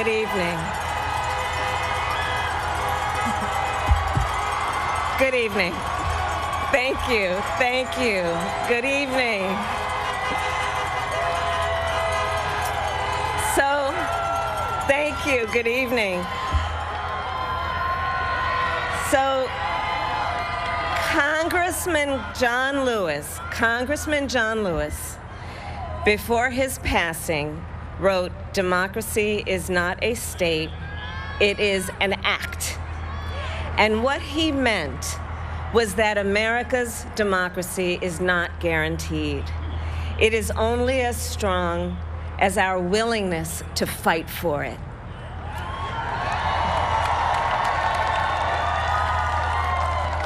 Good evening. Good evening. Thank you. Thank you. Good evening. So, thank you. Good evening. So, Congressman John Lewis, before his passing, wrote, "Democracy is not a state, it is an act." And what he meant was that America's democracy is not guaranteed. It is only as strong as our willingness to fight for it.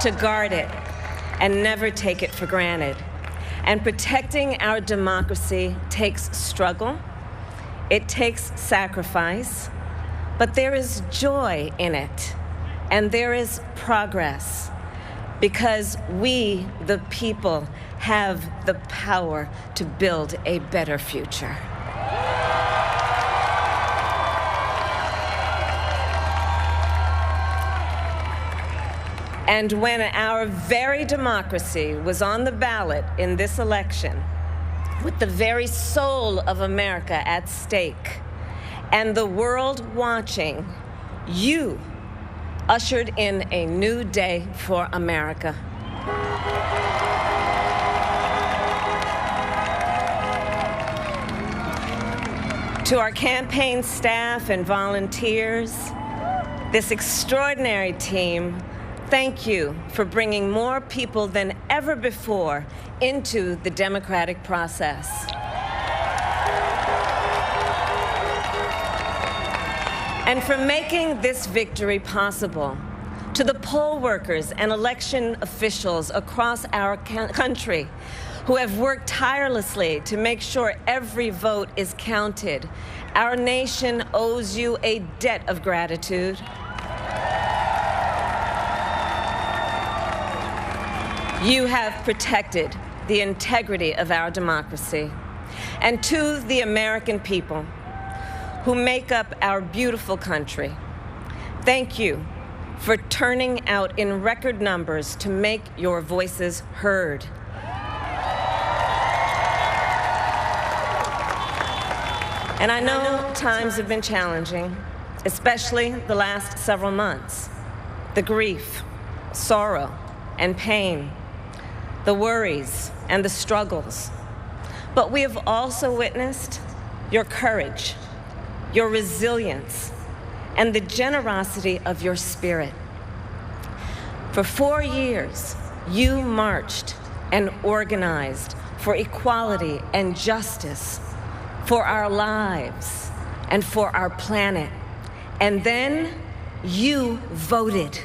To guard it and never take it for granted. And protecting our democracy takes struggle, it takes sacrifice, but there is joy in it, and there is progress, because we, the people, have the power to build a better future. And when our very democracy was on the ballot in this election, with the very soul of America at stake, and the world watching, you ushered in a new day for America. To our campaign staff and volunteers, this extraordinary team, thank you for bringing more people than ever before into the democratic process. And for making this victory possible. To the poll workers and election officials across our country who have worked tirelessly to make sure every vote is counted, our nation owes you a debt of gratitude. You have protected the integrity of our democracy. And to the American people who make up our beautiful country, thank you for turning out in record numbers to make your voices heard. And I know times have been challenging, especially the last several months. The grief, sorrow, and pain, the worries and the struggles. But we have also witnessed your courage, your resilience, and the generosity of your spirit. For 4 years, you marched and organized for equality and justice, for our lives and for our planet. And then you voted.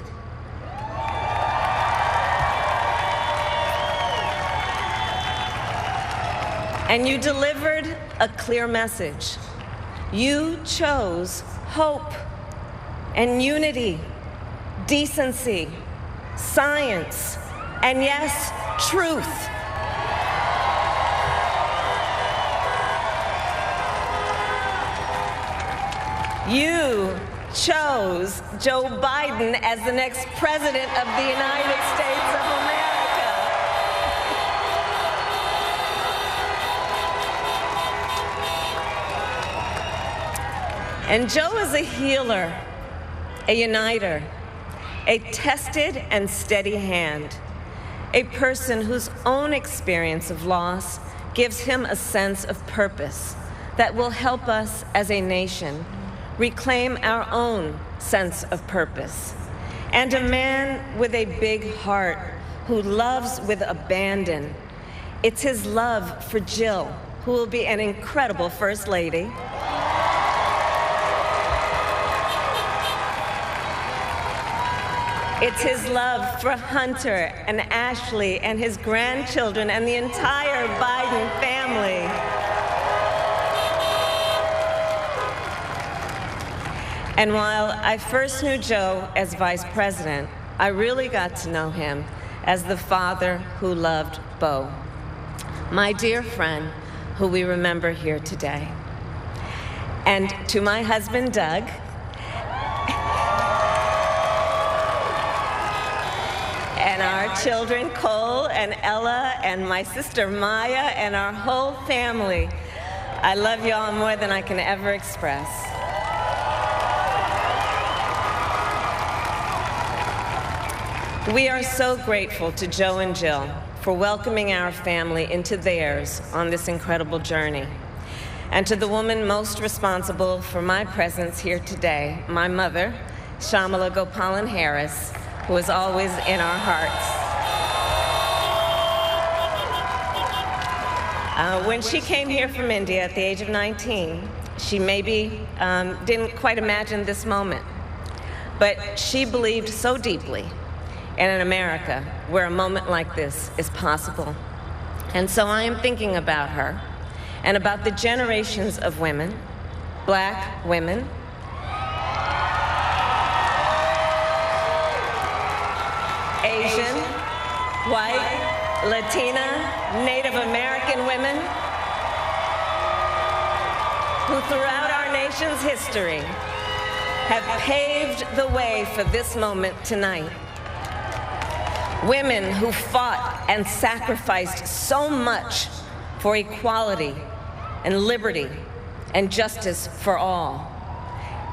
And you delivered a clear message. You chose hope and unity, decency, science, and yes, truth. You chose Joe Biden as the next president of the United States of America. And Joe is a healer, a uniter, a tested and steady hand, a person whose own experience of loss gives him a sense of purpose that will help us as a nation reclaim our own sense of purpose. And a man with a big heart who loves with abandon. It's his love for Jill, who will be an incredible First Lady. It's his love for Hunter and Ashley and his grandchildren and the entire Biden family. And while I first knew Joe as vice president, I really got to know him as the father who loved Beau, my dear friend who we remember here today. And to my husband, Doug, and our children, Cole and Ella, and my sister Maya, and our whole family, I love you all more than I can ever express. We are so grateful to Joe and Jill for welcoming our family into theirs on this incredible journey. And to the woman most responsible for my presence here today, my mother, Kamala Harris, who is always in our hearts. When she came here from India at the age of 19, she maybe didn't quite imagine this moment, but she believed so deeply in an America where a moment like this is possible. And so I am thinking about her and about the generations of women, Black women, Asian, white, Latina, Native American women, who throughout our nation's history have paved the way for this moment tonight. Women who fought and sacrificed so much for equality and liberty and justice for all,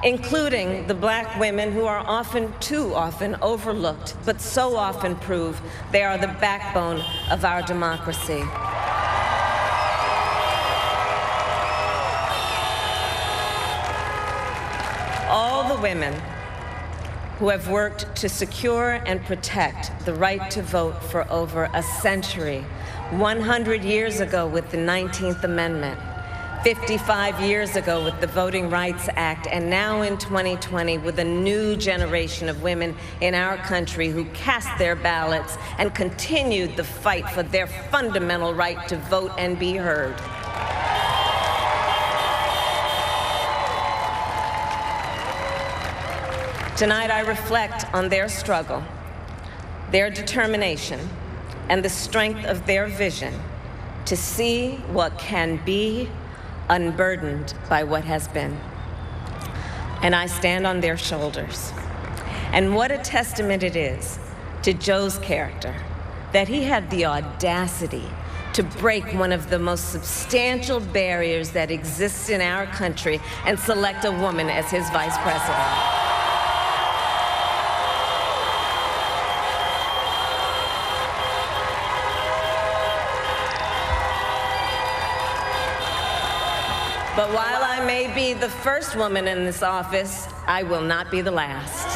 including the Black women who are too often overlooked, but so often prove they are the backbone of our democracy. All the women who have worked to secure and protect the right to vote for over a century, 100 years ago with the 19th Amendment, 55 years ago with the Voting Rights Act, and now in 2020 with a new generation of women in our country who cast their ballots and continued the fight for their fundamental right to vote and be heard. Tonight I reflect on their struggle, their determination, and the strength of their vision to see what can be unburdened by what has been. And I stand on their shoulders. And what a testament it is to Joe's character that he had the audacity to break one of the most substantial barriers that exists in our country and select a woman as his vice president. But while I may be the first woman in this office, I will not be the last.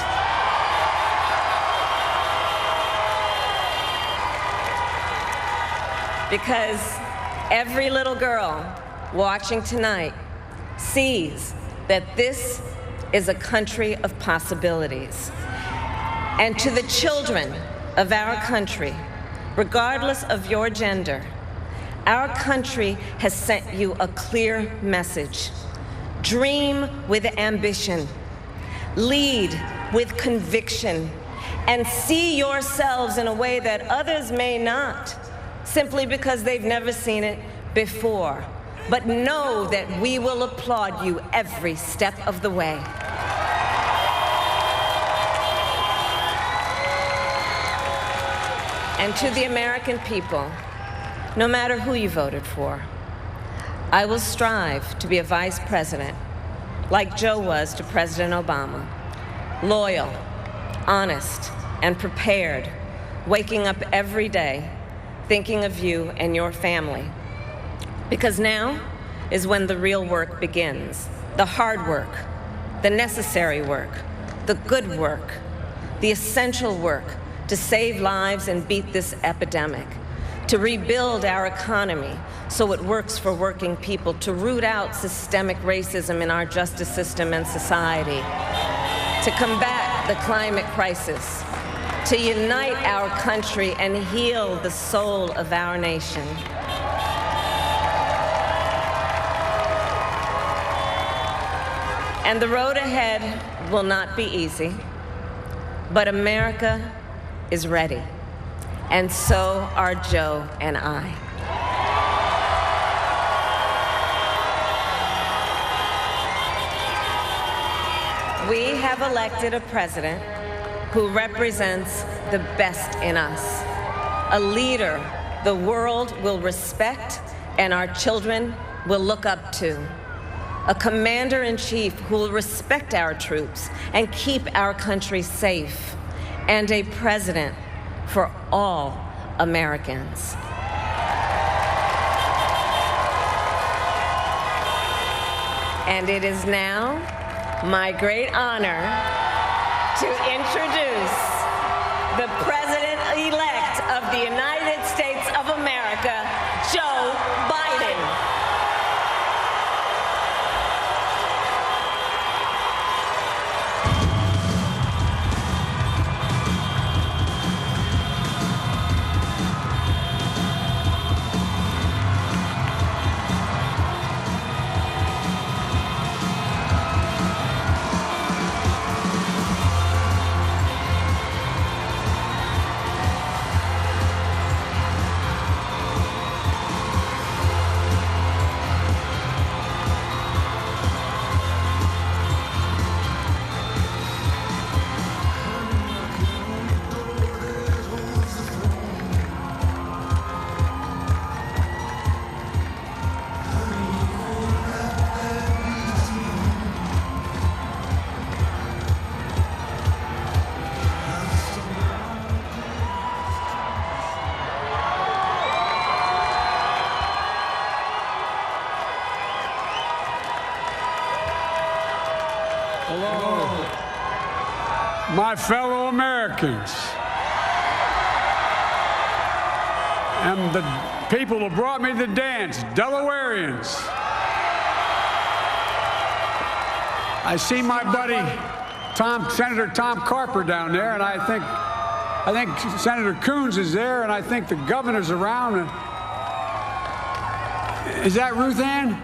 Because every little girl watching tonight sees that this is a country of possibilities. And to the children of our country, regardless of your gender, our country has sent you a clear message. Dream with ambition, lead with conviction, and see yourselves in a way that others may not, simply because they've never seen it before. But know that we will applaud you every step of the way. And to the American people, no matter who you voted for, I will strive to be a vice president, like Joe was to President Obama, loyal, honest, and prepared, waking up every day thinking of you and your family. Because now is when the real work begins, the hard work, the necessary work, the good work, the essential work to save lives and beat this epidemic, to rebuild our economy so it works for working people, to root out systemic racism in our justice system and society, to combat the climate crisis, to unite our country and heal the soul of our nation. And the road ahead will not be easy, but America is ready. And so are Joe and I. We have elected a president who represents the best in us, a leader the world will respect and our children will look up to, a commander-in-chief who will respect our troops and keep our country safe, and a president for all Americans. And it is now my great honor to introduce the President-elect of the United States of America, Joe Biden. Hello, my fellow Americans, and the people who brought me to the dance, Delawareans. I see my buddy Senator Tom Carper down there, and I think Senator Coons is there, and I think the governor's around. And is that Ruth Ann?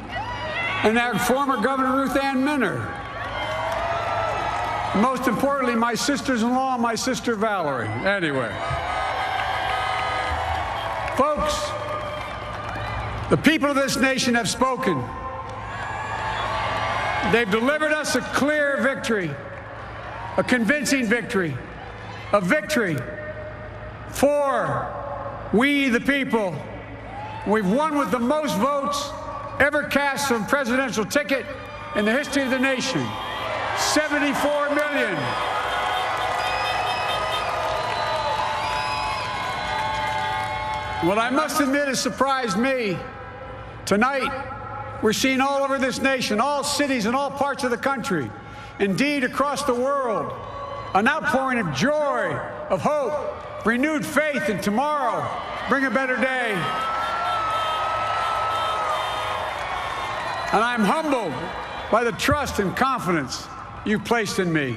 And that former Governor Ruth Ann Minner. Most importantly, my sisters-in-law and my sister Valerie. Anyway. Folks, the people of this nation have spoken. They've delivered us a clear victory, a convincing victory, a victory for we the people. We've won with the most votes ever cast on a presidential ticket in the history of the nation. 74 million. What I must admit has surprised me. Tonight, we're seeing all over this nation, all cities and all parts of the country, indeed across the world, an outpouring of joy, of hope, renewed faith in tomorrow, bring a better day. And I'm humbled by the trust and confidence you've placed in me.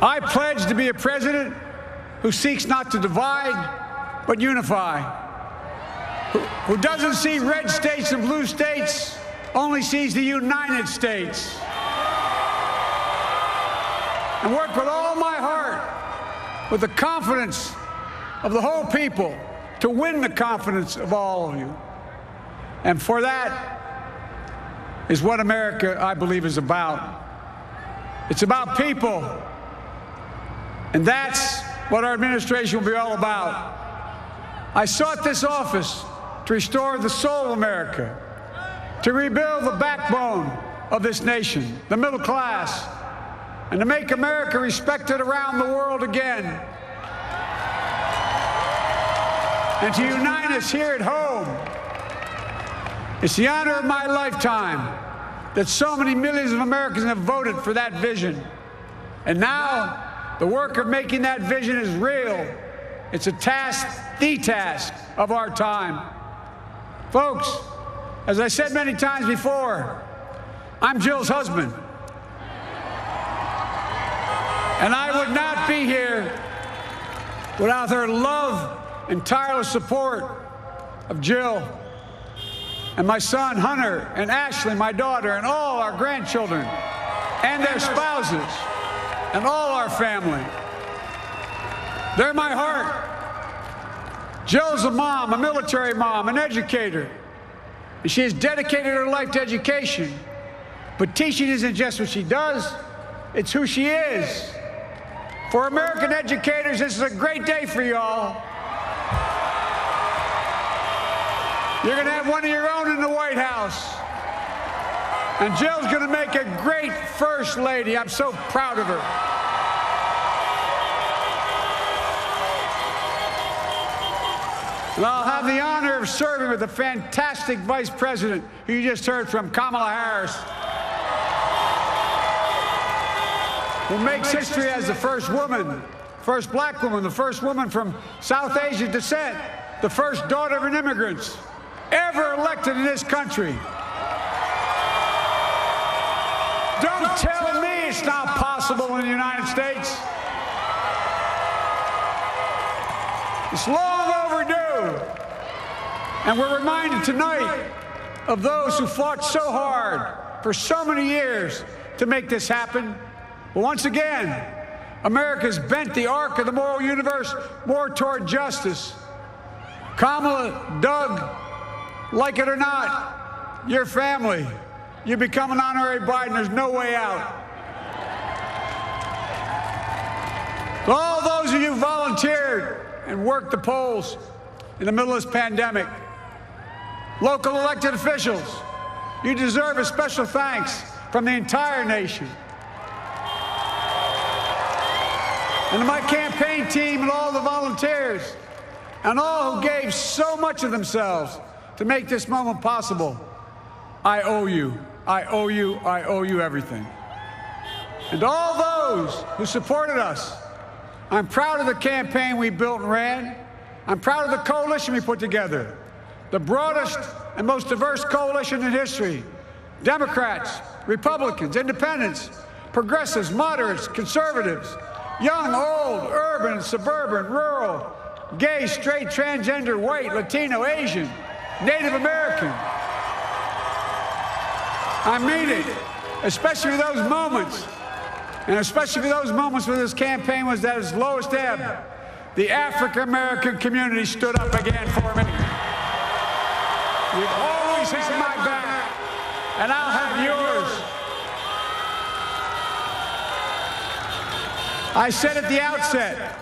I pledge to be a president who seeks not to divide, but unify, who doesn't see red states and blue states, only sees the United States, and work with all my heart, with the confidence of the whole people, to win the confidence of all of you. And for that is what America, I believe, is about. It's about people. And that's what our administration will be all about. I sought this office to restore the soul of America, to rebuild the backbone of this nation, the middle class, and to make America respected around the world again, and to unite us here at home. It's the honor of my lifetime that so many millions of Americans have voted for that vision. And now, the work of making that vision is real. It's a task, the task of our time. Folks, as I said many times before, I'm Jill's husband. And I would not be here without her love and tireless support of Jill, and my son Hunter, and Ashley, my daughter, and all our grandchildren, and their spouses, and all our family. They're my heart. Jill's a mom, a military mom, an educator, and she has dedicated her life to education. But teaching isn't just what she does, It's who she is. For American educators, this is a great day for y'all. You're going to have one of your own in the White House. And Jill's going to make a great First Lady. I'm so proud of her. And I'll have the honor of serving with the fantastic Vice President who you just heard from, Kamala Harris, who makes history as the first woman, first black woman, the first woman from South Asian descent, the first daughter of an immigrant ever elected in this country. Don't tell me it's not possible in the United States. It's long overdue. And we're reminded tonight of those who fought so hard for so many years to make this happen. But once again, America's bent the arc of the moral universe more toward justice. Kamala, Doug, like it or not, your family, you become an honorary Biden, there's no way out. All those of you who volunteered and worked the polls in the middle of this pandemic, local elected officials, you deserve a special thanks from the entire nation. And to my campaign team and all the volunteers and all who gave so much of themselves to make this moment possible, I owe you. I owe you. I owe you everything. And to all those who supported us, I'm proud of the campaign we built and ran. I'm proud of the coalition we put together, the broadest and most diverse coalition in history. Democrats, Republicans, independents, progressives, moderates, conservatives, young, old, urban, suburban, rural, gay, straight, transgender, white, Latino, Asian, Native American. I mean it, especially for those moments, and especially for those moments when this campaign was at its lowest ebb. The African-American community stood up again for me. You've always had my back, and I'll have yours. I said at the outset,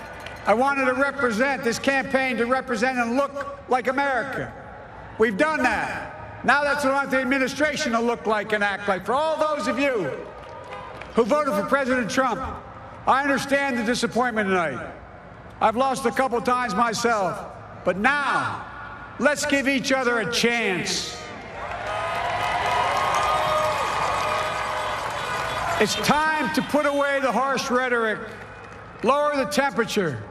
I wanted to represent this campaign, to represent and look like America. We've done that. Now that's what I want the administration to look like and act like. For all those of you who voted for President Trump, I understand the disappointment tonight. I've lost a couple times myself. But now, let's give each other a chance. It's time to put away the harsh rhetoric, lower the temperature,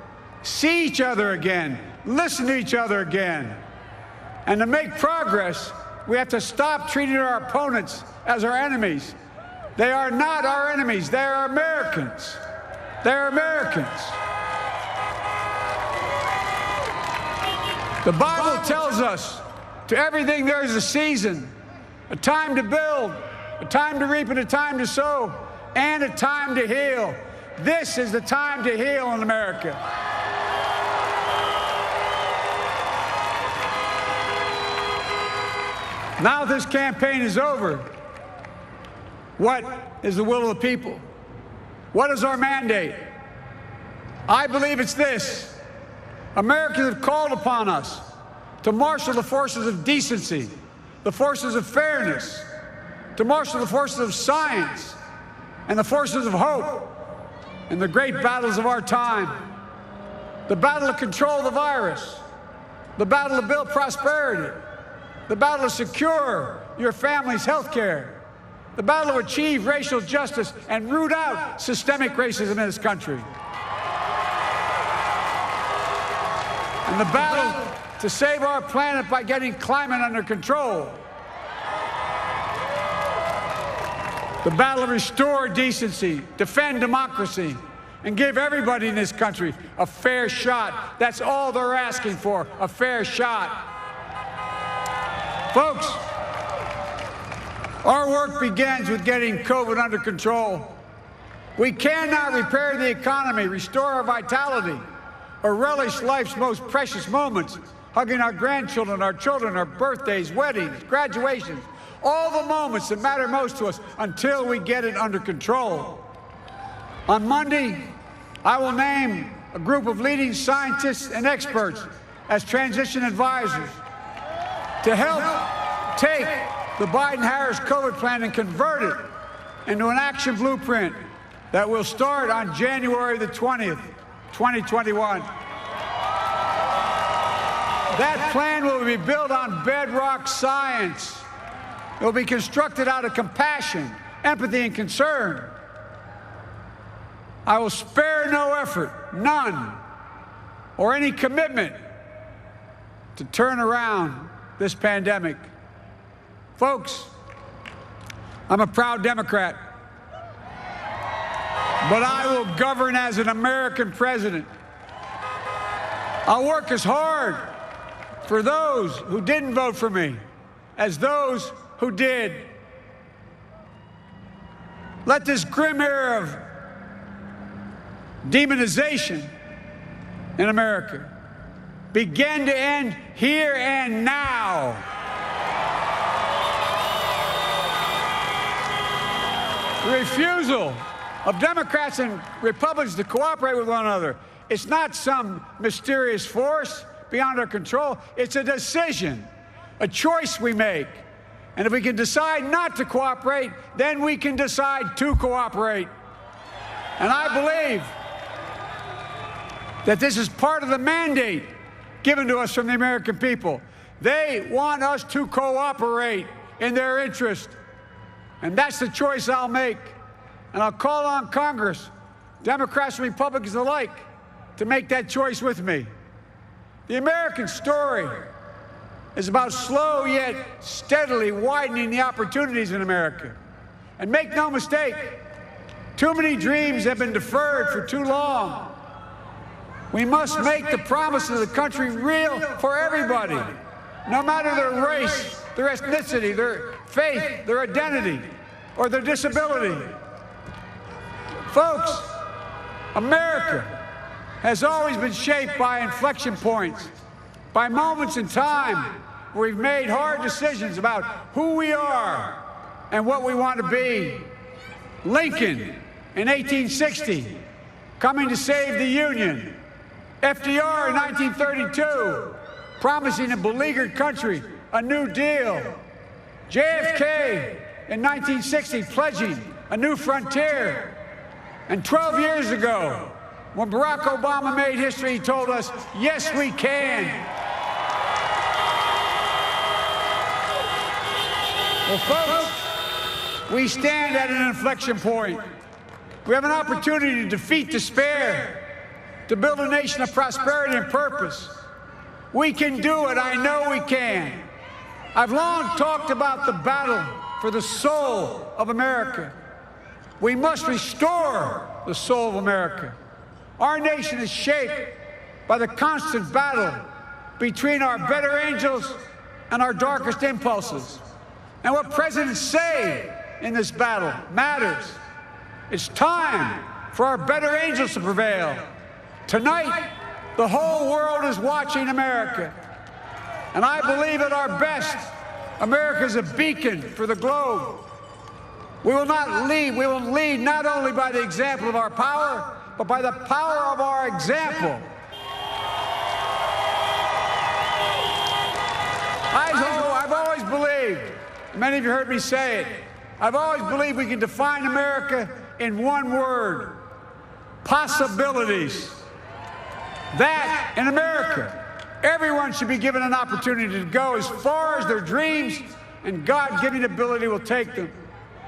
see each other again, listen to each other again. And to make progress, we have to stop treating our opponents as our enemies. They are not our enemies. They are Americans. They're Americans. The Bible tells us, to everything there is a season, a time to build, a time to reap, and a time to sow, and a time to heal. This is the time to heal in America. Now this campaign is over. What is the will of the people? What is our mandate? I believe it's this. Americans have called upon us to marshal the forces of decency, the forces of fairness, to marshal the forces of science and the forces of hope in the great battles of our time. The battle to control the virus, the battle to build prosperity, the battle to secure your family's health care, the battle to achieve racial justice and root out systemic racism in this country, and the battle to save our planet by getting climate under control, the battle to restore decency, defend democracy, and give everybody in this country a fair shot. That's all they're asking for, a fair shot. Folks, our work begins with getting COVID under control. We cannot repair the economy, restore our vitality, or relish life's most precious moments, hugging our grandchildren, our children, our birthdays, weddings, graduations, all the moments that matter most to us, until we get it under control. On Monday, I will name a group of leading scientists and experts as transition advisors to help take the Biden-Harris COVID plan and convert it into an action blueprint that will start on January the 20th, 2021. That plan will be built on bedrock science. It will be constructed out of compassion, empathy, and concern. I will spare no effort, none, or any commitment to turn around this pandemic. Folks, I'm a proud Democrat, but I will govern as an American president. I'll work as hard for those who didn't vote for me as those who did. Let this grim era of demonization in America begin to end here and now. The refusal of Democrats and Republicans to cooperate with one another, it's not some mysterious force beyond our control. It's a decision, a choice we make. And if we can decide not to cooperate, then we can decide to cooperate. And I believe that this is part of the mandate given to us from the American people. They want us to cooperate in their interest. And that's the choice I'll make. And I'll call on Congress, Democrats and Republicans alike, to make that choice with me. The American story is about slow yet steadily widening the opportunities in America. And make no mistake, too many dreams have been deferred for too long. We must make the promise of the country real for everybody, no matter their race, their ethnicity, their faith, their identity, or their disability. Folks, America has always been shaped by inflection points, by moments in time where we've made hard decisions about who we are and what we want to be. Lincoln in 1860, coming to save the Union. FDR in 1932, promising a beleaguered country a new deal. JFK in 1960, pledging a new frontier. And 12 years ago, when Barack Obama made history, he told us, yes, we can. Well, folks, we stand at an inflection point. We have an opportunity to defeat despair, to build a nation of prosperity and purpose. We can do it. I know we can. I've long talked about the battle for the soul of America. We must restore the soul of America. Our nation is shaped by the constant battle between our better angels and our darkest impulses. And what presidents say in this battle matters. It's time for our better angels to prevail. Tonight, the whole world is watching America. And I believe at our best, America is a beacon for the globe. We will lead not only by the example of our power, but by the power of our example. I've always believed, many of you heard me say it, I've always believed we can define America in one word: possibilities. That, in America, everyone should be given an opportunity to go as far as their dreams and God-given ability will take them.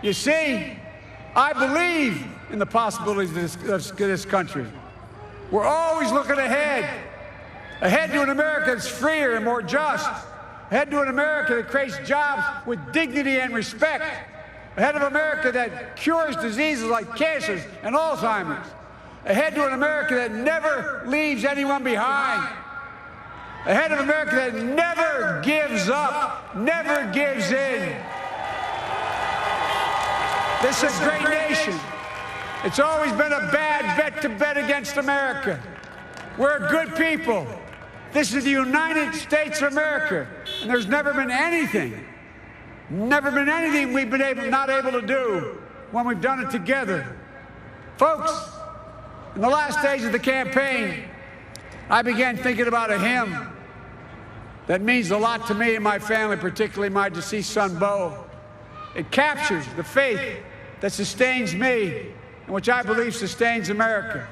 You see, I believe in the possibilities of this country. We're always looking ahead to an America that's freer and more just, ahead to an America that creates jobs with dignity and respect, ahead of America that cures diseases like cancer and Alzheimer's, ahead to an America that never leaves anyone behind, ahead of America that never gives up, never gives in. This is a great nation. It's always been a bad bet to bet against America. We're a good people. This is the United States of America, and there's never been anything we've been not able to do when we've done it together. Folks, in the last days of the campaign, I began thinking about a hymn that means a lot to me and my family, particularly my deceased son, Bo. It captures the faith that sustains me and which I believe sustains America.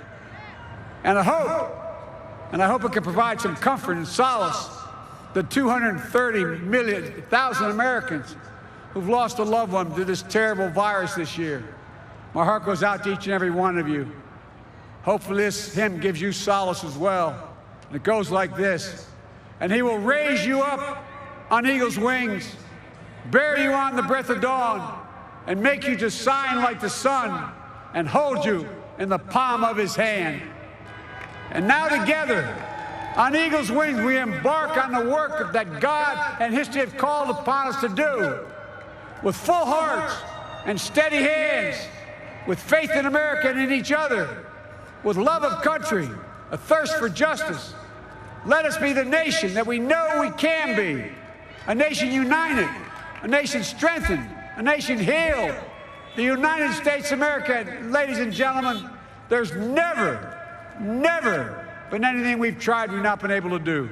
And I hope it can provide some comfort and solace to 230,000 Americans who've lost a loved one to this terrible virus this year. My heart goes out to each and every one of you. Hopefully this hymn gives you solace as well. And it goes like this. And he will raise you up on eagle's wings, bear you on the breath of dawn, and make you to shine like the sun, and hold you in the palm of his hand. And now together, on eagle's wings, we embark on the work that God and history have called upon us to do, with full hearts and steady hands, with faith in America and in each other, with love of country, a thirst for justice. Let us be the nation that we know we can be, a nation united, a nation strengthened, a nation healed. The United States of America, ladies and gentlemen, there's never been anything we've tried we've not been able to do.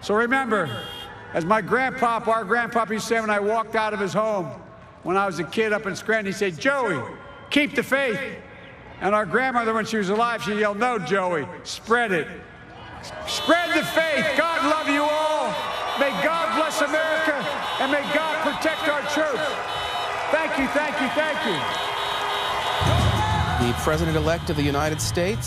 So remember, as our grandpapa used to say when I walked out of his home when I was a kid up in Scranton, he said, "Joey, keep the faith." And our grandmother, when she was alive, she yelled, "No, Joey, spread it. Spread the faith. God love you all. May God bless America, and may God protect our troops." Thank you, thank you, thank you. The President-elect of the United States